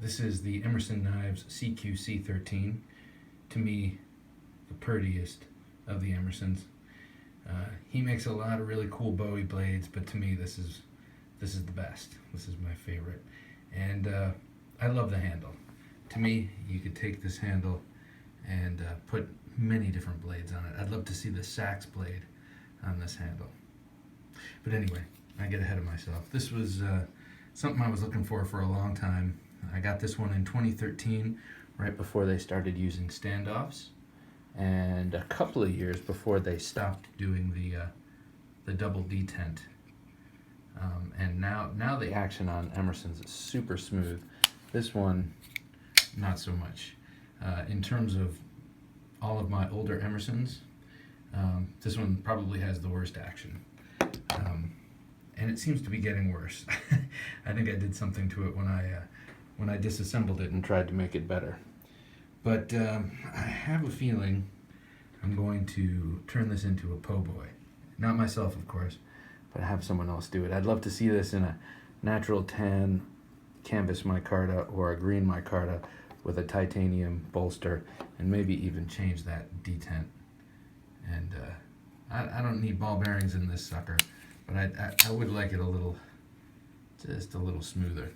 This is the Emerson Knives CQC-13. To me, the prettiest of the Emersons. He makes a lot of really cool bowie blades, but to me this is the best. This is my favorite. And I love the handle. To me, you could take this handle and put many different blades on it. I'd love to see the sax blade on this handle. But anyway, I get ahead of myself. This was something I was looking for a long time. I got this one in 2013, right before they started using standoffs, and a couple of years before they stopped doing the double detent. And now the action on Emerson's is super smooth. This one, not so much. In terms of all of my older Emersons, this one probably has the worst action. And it seems to be getting worse. I think I did something to it when I disassembled it and tried to make it better. But I have a feeling I'm going to turn this into a po' boy. Not myself, of course, but have someone else do it. I'd love to see this in a natural tan canvas micarta or a green micarta with a titanium bolster, and maybe even change that detent. And I don't need ball bearings in this sucker, but I would like it just a little smoother.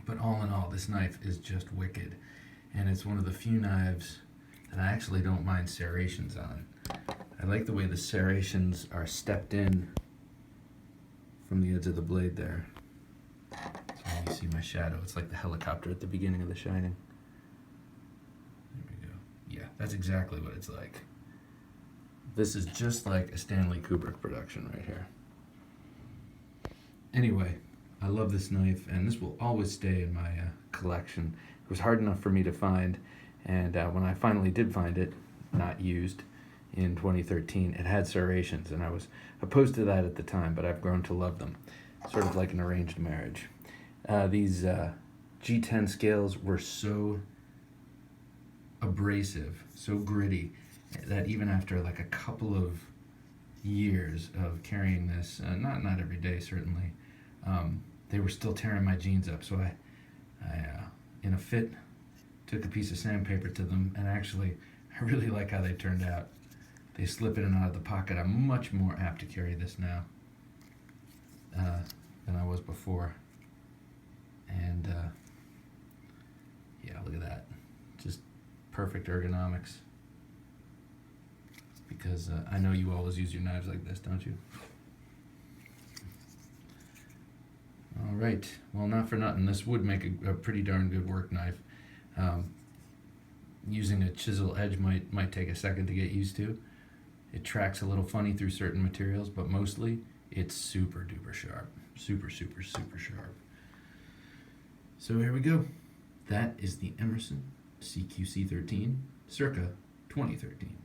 But all in all, this knife is just wicked, and it's one of the few knives that I actually don't mind serrations on. I like the way the serrations are stepped in from the edge of the blade there. So you see my shadow. It's like the helicopter at the beginning of The Shining. There we go. Yeah, that's exactly what it's like. This is just like a Stanley Kubrick production right here. Anyway, I love this knife, and this will always stay in my collection. It was hard enough for me to find, and when I finally did find it, not used, in 2013, it had serrations, and I was opposed to that at the time, but I've grown to love them. Sort of like an arranged marriage. These G10 scales were so abrasive, so gritty, that even after like a couple of years of carrying this, not every day certainly, they were still tearing my jeans up. So I in a fit, took a piece of sandpaper to them, and actually I really like how they turned out. They slip in and out of the pocket. I'm much more apt to carry this now than I was before. And yeah, look at that. Just perfect ergonomics. Because I know you always use your knives like this, don't you? All right. Well, not for nothing. This would make a pretty darn good work knife. Using a chisel edge might take a second to get used to. It tracks a little funny through certain materials, but mostly it's super duper sharp. Super, super, super sharp. So here we go. That is the Emerson CQC-13, circa 2013.